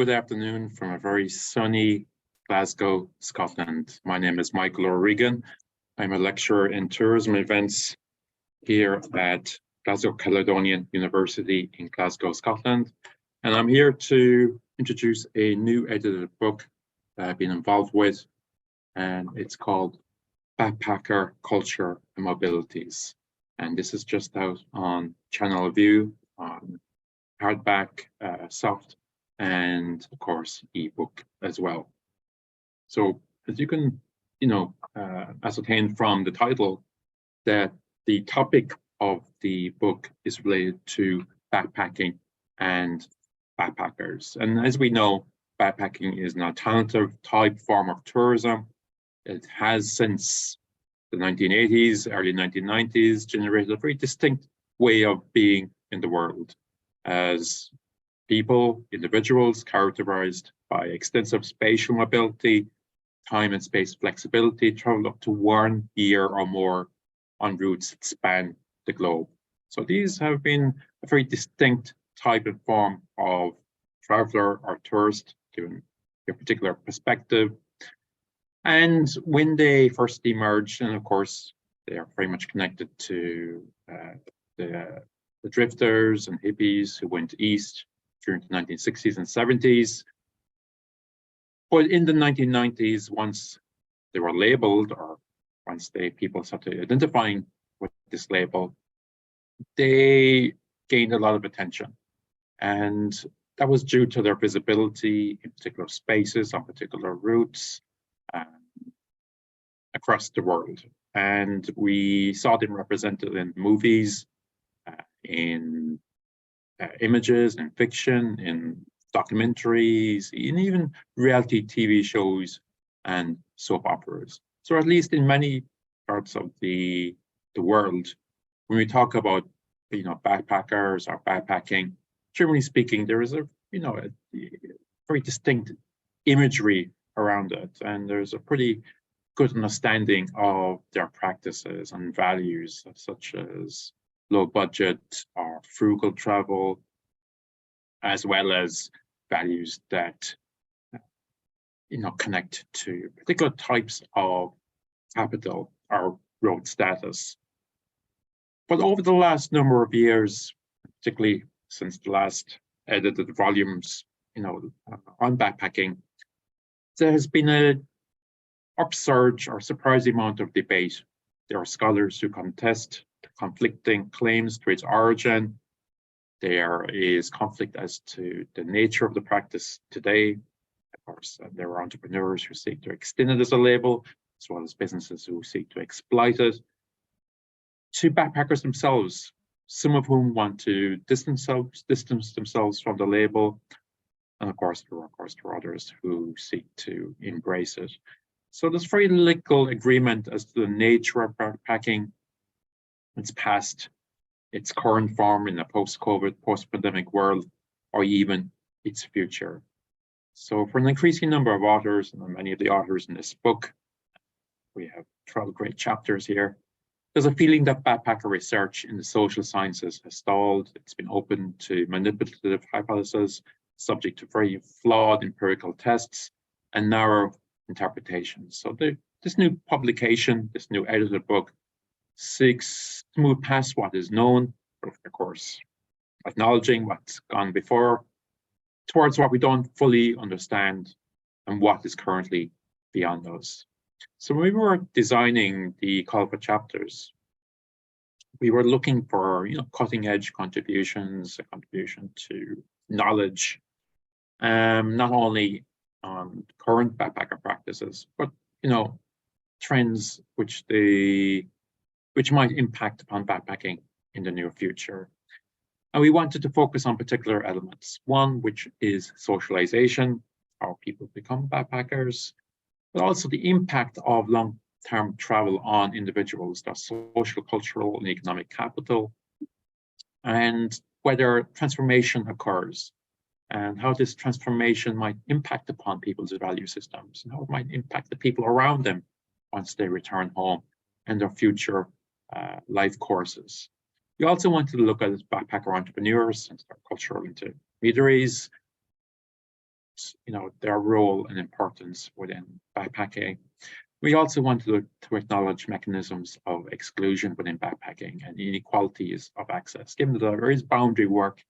good afternoon from a very sunny Glasgow, Scotland. My name is Michael O'Regan. I'm a lecturer in tourism events here at Glasgow Caledonian University in Glasgow, Scotland. And I'm here to introduce a new edited book that I've been involved with, and it's called Backpacker Culture and Mobilities. And this is just out on Channel View, on hardback, soft, and of course, ebook as well. So as you can, ascertain from the title, that the topic of the book is related to backpacking and backpackers. And as we know, backpacking is an alternative type form of tourism. It has since the 1980s, early 1990s, generated a very distinct way of being in the world as people, individuals characterized by extensive spatial mobility, time and space flexibility, travel up to 1 year or more on routes that span the globe. So these have been a very distinct type and form of traveler or tourist, given your particular perspective. And when they first emerged, and of course, they are very much connected to the drifters and hippies who went east during the 1960s and 70s. But in the 1990s, once they were labeled, or once people started identifying with this label, they gained a lot of attention. And that was due to their visibility in particular spaces, on particular routes across the world. And we saw them represented in movies, in images, in fiction, in documentaries, and even reality TV shows and soap operas. So at least in many parts of the world, when we talk about backpackers or backpacking, generally speaking, there is a very distinct imagery around it, and there's a pretty good understanding of their practices and values, such as low budget or frugal travel, as well as values that connect to particular types of capital or road status. But over the last number of years, particularly since the last edited volumes, on backpacking, there has been an upsurge or surprising amount of debate. There are scholars who contest the conflicting claims to its origin. There is conflict as to the nature of the practice today. Of course, there are entrepreneurs who seek to extend it as a label, as well as businesses who seek to exploit it. To backpackers themselves, some of whom want to distance themselves from the label, and of course, there are others who seek to embrace it. So there's very little agreement as to the nature of backpacking, its past, its current form in a post-COVID, post-pandemic world, or even its future. So for an increasing number of authors, and many of the authors in this book, we have 12 great chapters here, there's a feeling that backpacker research in the social sciences has stalled. It's been open to manipulative hypotheses, subject to very flawed empirical tests and narrow interpretations. So this new publication, this new edited book, seeks to move past what is known, but of course, acknowledging what's gone before, towards what we don't fully understand and what is currently beyond us. So when we were designing the call for chapters, we were looking for cutting-edge contributions, a contribution to knowledge, not only on current backpacker practices, but trends which might impact upon backpacking in the near future. And we wanted to focus on particular elements. One, which is socialization, how people become backpackers, but also the impact of long-term travel on individuals, their social, cultural, and economic capital, and whether transformation occurs, and how this transformation might impact upon people's value systems, and how it might impact the people around them once they return home and their future life courses. We also wanted to look at backpacker entrepreneurs and cultural intermediaries, their role and importance within backpacking. We also want to acknowledge mechanisms of exclusion within backpacking and inequalities of access, given that there is boundary work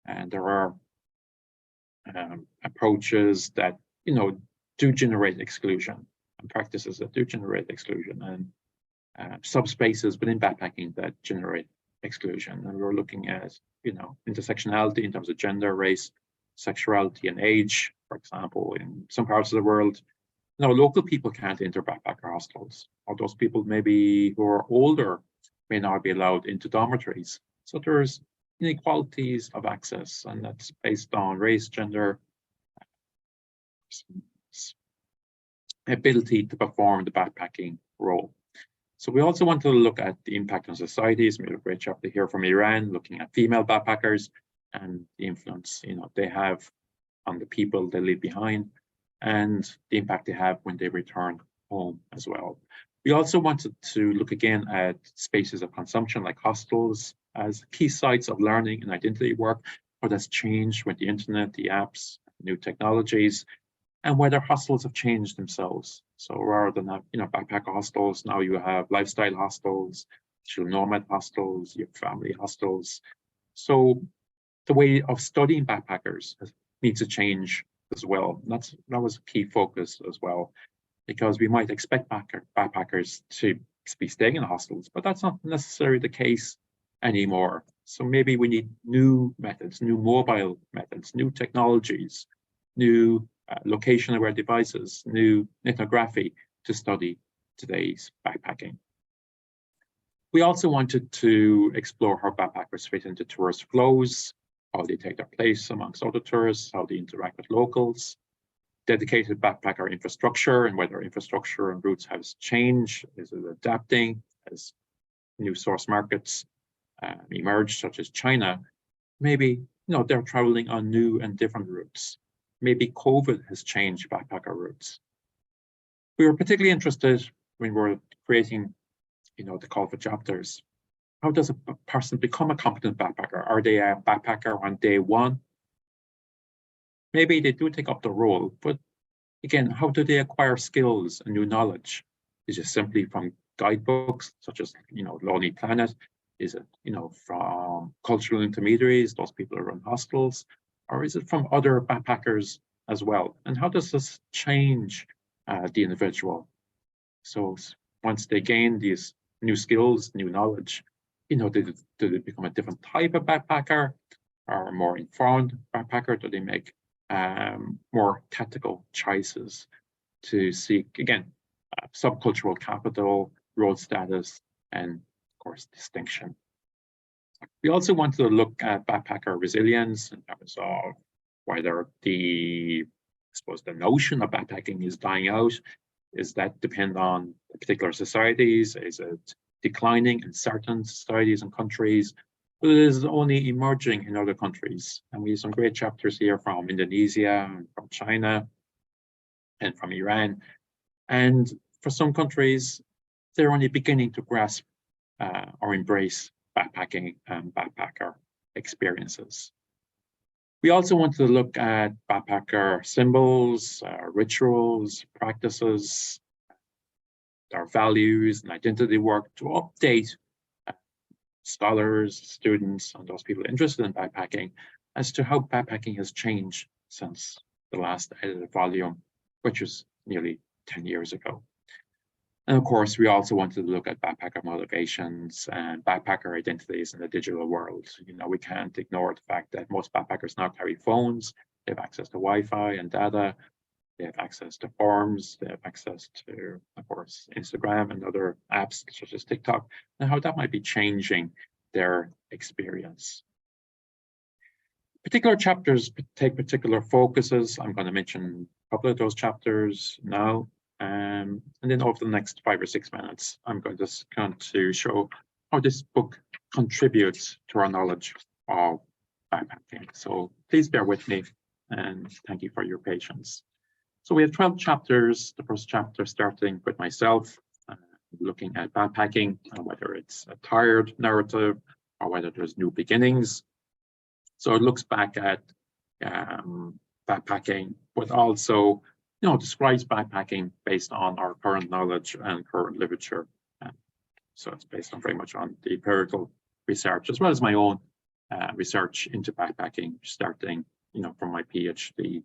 and there are approaches that do generate exclusion, and practices that do generate exclusion, and subspaces within backpacking that generate exclusion. And we're looking at intersectionality in terms of gender, race, sexuality, and age. For example, in some parts of the world, local people can't enter backpacker hostels, or those people maybe who are older may not be allowed into dormitories. So there's inequalities of access, and that's based on race, gender, ability to perform the backpacking role. So we also want to look at the impact on societies. We have a great chapter here from Iran, looking at female backpackers and the influence they have on the people they leave behind, and the impact they have when they return home as well. We also wanted to look again at spaces of consumption like hostels as key sites of learning and identity work, how that's changed with the internet, the apps, new technologies, and whether hostels have changed themselves. So rather than have, backpacker hostels, now you have lifestyle hostels, digital nomad hostels, you have family hostels. So the way of studying backpackers needs to change as well. And that was a key focus as well, because we might expect backpackers to be staying in hostels, but that's not necessarily the case anymore. So maybe we need new methods, new mobile methods, new technologies, new location-aware devices, new ethnography to study today's backpacking. We also wanted to explore how backpackers fit into tourist flows, how they take their place amongst other tourists, how they interact with locals, dedicated backpacker infrastructure, and whether infrastructure and routes has changed. Is it adapting as new source markets emerge, such as China? Maybe they're traveling on new and different routes. Maybe COVID has changed backpacker routes. We were particularly interested when we're creating, the call for chapters. How does a person become a competent backpacker? Are they a backpacker on day one? Maybe they do take up the role, but again, how do they acquire skills and new knowledge? Is it simply from guidebooks, such as, Lonely Planet? Is it, from cultural intermediaries, those people who run hostels? Or is it from other backpackers as well? And how does this change the individual? So once they gain these new skills, new knowledge, do they become a different type of backpacker, or a more informed backpacker? Do they make more tactical choices to seek, again, subcultural capital, road status, and of course, distinction? We also wanted to look at backpacker resilience in terms of whether the notion of backpacking is dying out. Is that depend on particular societies? Is it declining in certain societies and countries? But it is only emerging in other countries. And we have some great chapters here from Indonesia, and from China, and from Iran. And for some countries, they're only beginning to grasp or embrace backpacking and backpacker experiences. We also wanted to look at backpacker symbols, rituals, practices, their values and identity work to update scholars, students, and those people interested in backpacking as to how backpacking has changed since the last edited volume, which was nearly 10 years ago. And of course, we also wanted to look at backpacker motivations and backpacker identities in the digital world. We can't ignore the fact that most backpackers now carry phones. They have access to Wi-Fi and data. They have access to forums. They have access to, of course, Instagram and other apps such as TikTok, and how that might be changing their experience. Particular chapters take particular focuses. I'm going to mention a couple of those chapters now. And then over the next 5 or 6 minutes, I'm going to show how this book contributes to our knowledge of backpacking. So please bear with me, and thank you for your patience. So we have 12 chapters. The first chapter starting with myself, looking at backpacking, and whether it's a tired narrative or whether there's new beginnings. So it looks back at backpacking, but also, describes backpacking based on our current knowledge and current literature. So it's based on very much on the empirical research, as well as my own research into backpacking, starting, from my PhD,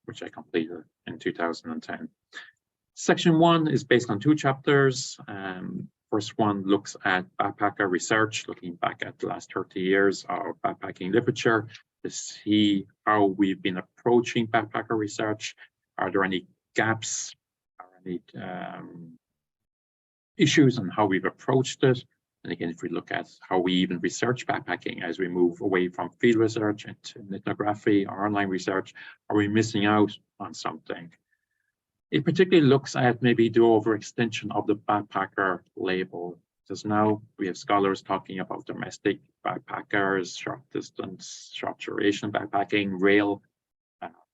which I completed in 2010. Section 1 is based on 2 chapters. First one looks at backpacker research, looking back at the last 30 years of backpacking literature to see how we've been approaching backpacker research. Are there any gaps? Are any issues on how we've approached it? And again, if we look at how we even research backpacking as we move away from field research into ethnography or online research, are we missing out on something? It particularly looks at maybe the overextension of the backpacker label. Because now we have scholars talking about domestic backpackers, short distance, short duration backpacking, rail,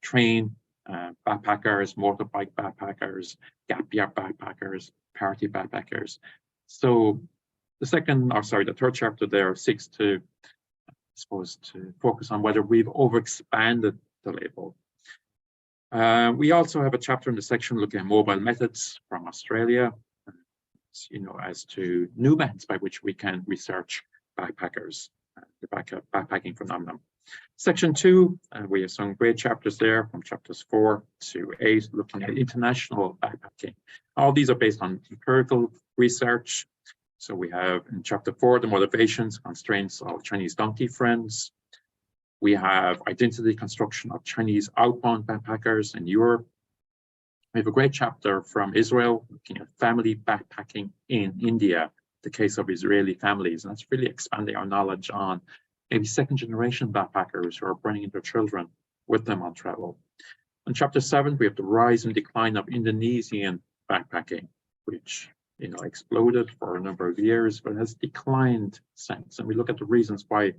train backpackers, motorbike backpackers, gap year backpackers, party backpackers. So the third chapter there seeks to, I suppose, to focus on whether we've overexpanded the label. We also have a chapter in the section looking at mobile methods from Australia, as to new methods by which we can research backpackers, the backpacking phenomenon. Section 2, we have some great chapters there from chapters 4 to 8, looking at international backpacking. All these are based on empirical research. So we have in chapter 4, the motivations, constraints of Chinese donkey friends. We have identity construction of Chinese outbound backpackers in Europe. We have a great chapter from Israel looking at family backpacking in India, the case of Israeli families. And that's really expanding our knowledge on maybe second generation backpackers who are bringing their children with them on travel. In chapter 7, we have the rise and decline of Indonesian backpacking, which exploded for a number of years, but has declined since. And we look at the reasons why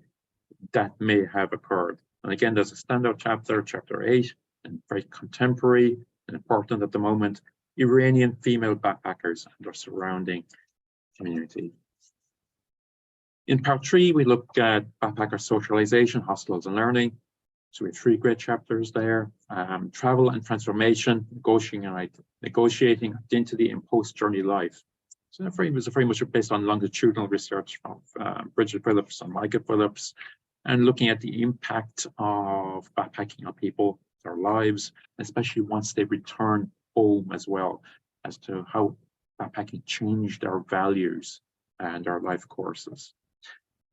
that may have occurred. And again, there's a standout chapter, chapter 8, and very contemporary and important at the moment, Iranian female backpackers and their surrounding community. In part 3, we look at backpacker socialization, hostels and learning. So we have 3 great chapters there. Travel and transformation, negotiating identity in post-journey life. So that was very much based on longitudinal research from Bridget Phillips and Micah Phillips, and looking at the impact of backpacking on people, their lives, especially once they return home as well, as to how backpacking changed their values and their life courses.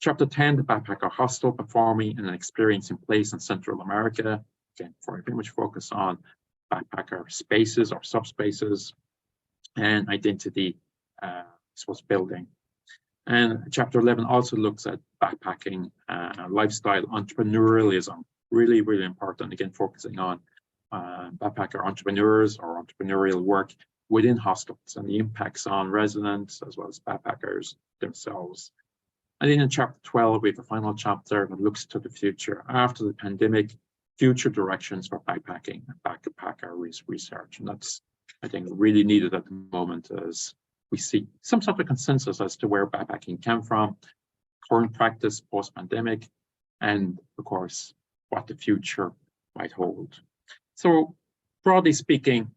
Chapter 10, the backpacker hostel, performing and experiencing place in Central America. Again, very much focus on backpacker spaces or subspaces and identity, building. And chapter 11 also looks at backpacking, lifestyle entrepreneurialism, really, really important. Again, focusing on backpacker entrepreneurs or entrepreneurial work within hostels and the impacts on residents as well as backpackers themselves. And then in chapter 12, we have the final chapter that looks to the future after the pandemic, future directions for backpacking and backpacker research. And that's, I think, really needed at the moment as we see some sort of consensus as to where backpacking came from, current practice post-pandemic, and of course, what the future might hold. So broadly speaking,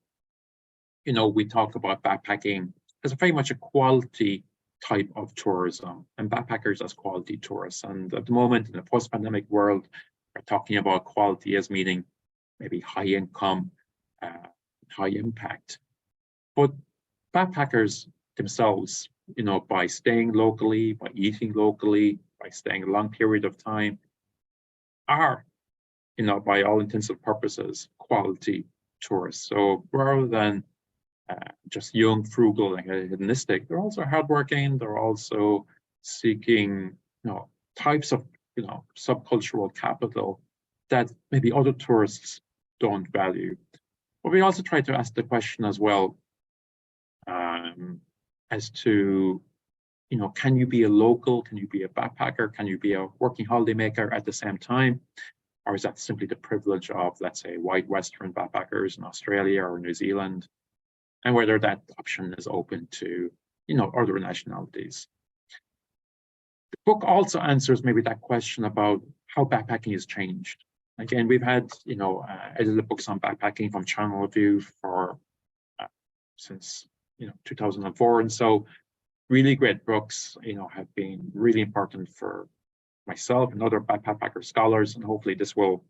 we talk about backpacking as very much a quality type of tourism and backpackers as quality tourists. And at the moment in the post-pandemic world, we're talking about quality as meaning maybe high income, high impact. But backpackers themselves, by staying locally, by eating locally, by staying a long period of time, are, by all intents and purposes, quality tourists. So rather than just young, frugal, and hedonistic, they're also hardworking. They're also seeking, types of, subcultural capital that maybe other tourists don't value. But we also try to ask the question as well, as to, can you be a local? Can you be a backpacker? Can you be a working holidaymaker at the same time? Or is that simply the privilege of, let's say, white Western backpackers in Australia or New Zealand? And whether that option is open to, other nationalities. The book also answers maybe that question about how backpacking has changed. Again, we've had, edited books on backpacking from Channel Review for since 2004, and so really great books, have been really important for myself and other backpacker scholars, and hopefully this will,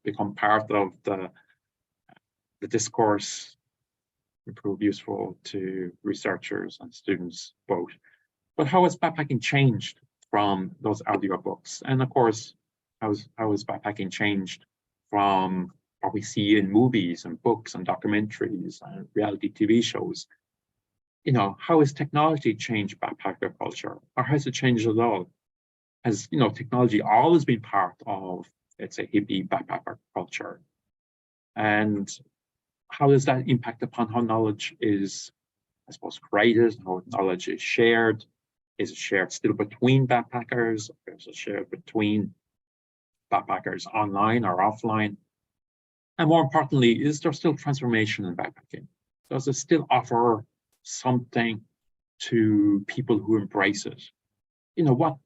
become part of the discourse, prove useful to researchers and students both. But how has backpacking changed from those audio books? And of course, how has backpacking changed from what we see in movies and books and documentaries and reality TV shows? How has technology changed backpacker culture, or has it changed at all? Has technology always been part of, let's say, hippie backpacker culture? And how does that impact upon how knowledge is, I suppose, created, how knowledge is shared? Is it shared still between backpackers? Or is it shared between backpackers online or offline? And more importantly, is there still transformation in backpacking? Does it still offer something to people who embrace it? What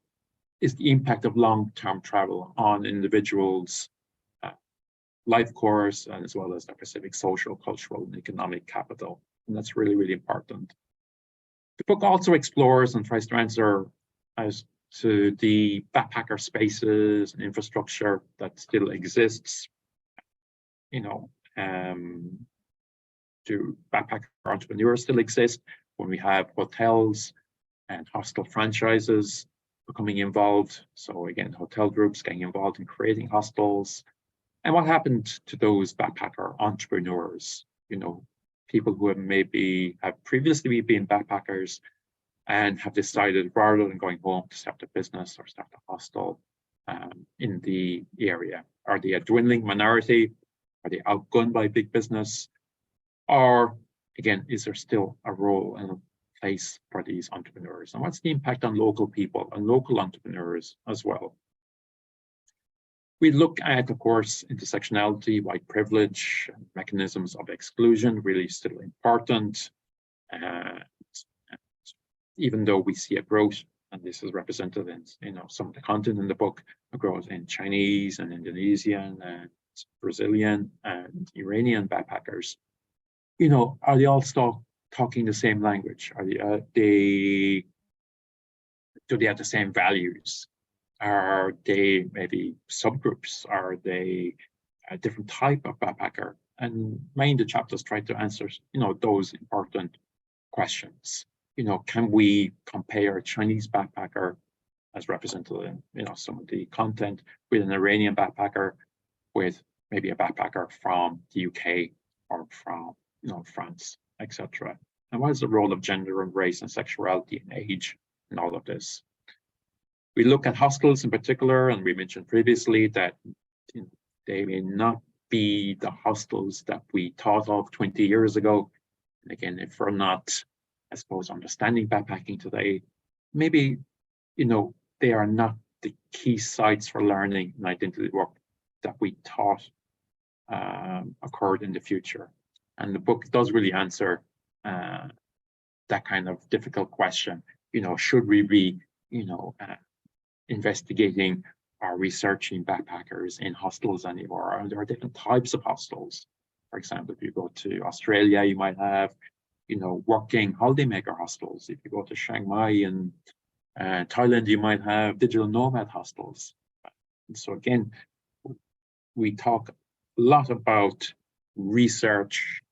is the impact of long-term travel on individuals' life course, and as well as their specific social, cultural, and economic capital? And that's really, really important. The book also explores and tries to answer as to the backpacker spaces and infrastructure that still exists. Do backpacker entrepreneurs still exist when we have hotels and hostel franchises becoming involved? So again, hotel groups getting involved in creating hostels. And what happened to those backpacker entrepreneurs? People who have previously been backpackers and have decided, rather than going home, to start a business or start a hostel in the area. Are they a dwindling minority? Are they outgunned by big business? Or again, is there still a role and a place for these entrepreneurs? And what's the impact on local people and local entrepreneurs as well? We look at, of course, intersectionality, white privilege, mechanisms of exclusion, really still important. Even though we see a growth, and this is represented in some of the content in the book, a growth in Chinese and Indonesian and Brazilian and Iranian backpackers, are they all still talking the same language? Do they have the same values? Are they maybe subgroups? Are they a different type of backpacker? And many of the chapters try to answer, those important questions. Can we compare a Chinese backpacker, as represented in, some of the content, with an Iranian backpacker, with maybe a backpacker from the UK or from, France, etc. And what is the role of gender and race and sexuality and age in all of this? We look at hostels in particular, and we mentioned previously that they may not be the hostels that we thought of 20 years ago. And again, if we're not, I suppose, understanding backpacking today, maybe, they are not the key sites for learning and identity work that we thought occurred in the future. And the book does really answer that kind of difficult question. Should we be, investigating or researching backpackers in hostels anymore? Are there different types of hostels? For example, if you go to Australia, you might have, working holidaymaker hostels. If you go to Chiang Mai and Thailand, you might have digital nomad hostels. And so again, we talk a lot about research,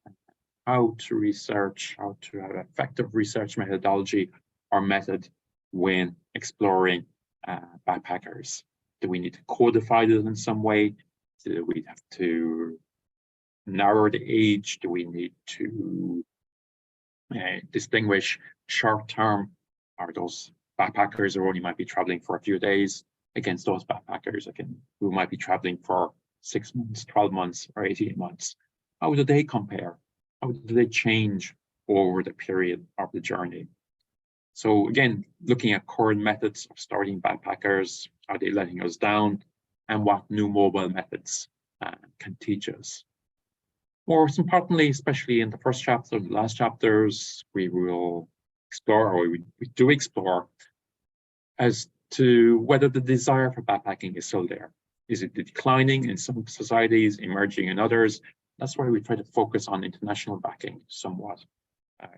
how to have effective research methodology or method when exploring backpackers. Do we need to codify it in some way? Do we have to narrow the age? Do we need to distinguish short-term, or those backpackers who only might be traveling for a few days, against those backpackers who might be traveling for 6 months, 12 months, or 18 months? How do they compare? How do they change over the period of the journey? So again, looking at current methods of starting backpackers, are they letting us down? And what new mobile methods can teach us? More importantly, especially in the first chapter, the last chapters, we will explore, or we do explore, as to whether the desire for backpacking is still there. Is it declining in some societies, emerging in others? That's why we try to focus on international backing somewhat,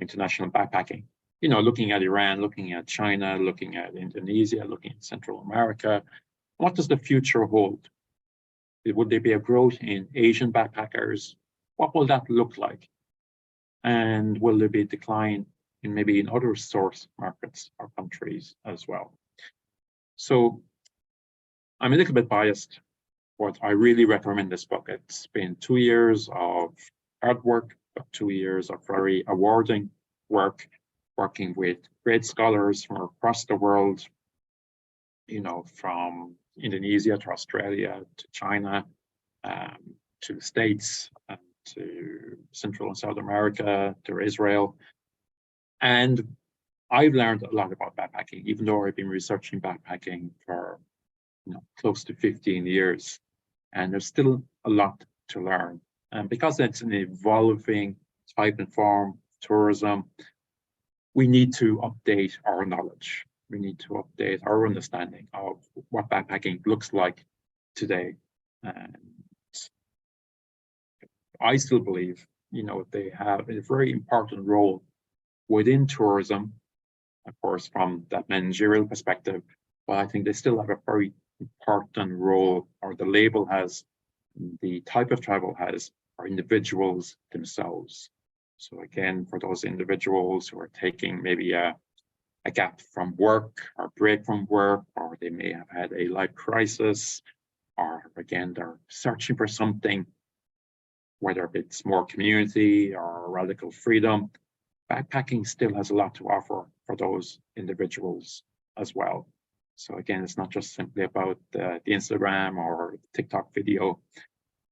international backpacking. You know, looking at Iran, looking at China, looking at Indonesia, looking at Central America. What does the future hold? Would there be a growth in Asian backpackers? What will that look like? And will there be a decline in maybe in other source markets or countries as well? So I'm a little bit biased, but I really recommend this book. It's been 2 years of hard work, but 2 years of very awarding work, working with great scholars from across the world, you know, from Indonesia to Australia to China, to the States, to Central and South America, to Israel. And I've learned a lot about backpacking, even though I've been researching backpacking for, you know, close to 15 years. And there's still a lot to learn. And because it's an evolving type and form of tourism, we need to update our knowledge. We need to update our understanding of what backpacking looks like today. And I still believe, you know, they have a very important role within tourism, of course, from that managerial perspective, but I think they still have a very important role, or the label has, the type of travel has, for individuals themselves. So again, for those individuals who are taking maybe a gap from work or break from work, or they may have had a life crisis, or again, they're searching for something, whether it's more community or radical freedom, backpacking still has a lot to offer for those individuals as well. So again, it's not just simply about the Instagram or TikTok video.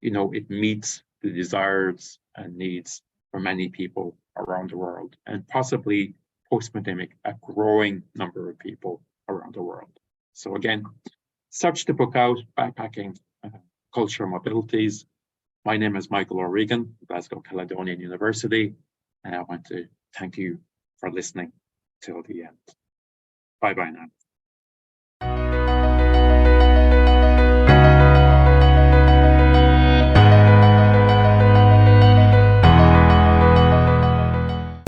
You know, it meets the desires and needs for many people around the world, and possibly post-pandemic, a growing number of people around the world. So again, search the book out, Backpacking Culture and Mobilities. My name is Michael O'Regan, Glasgow Caledonian University, and I want to thank you for listening till the end. Bye-bye now.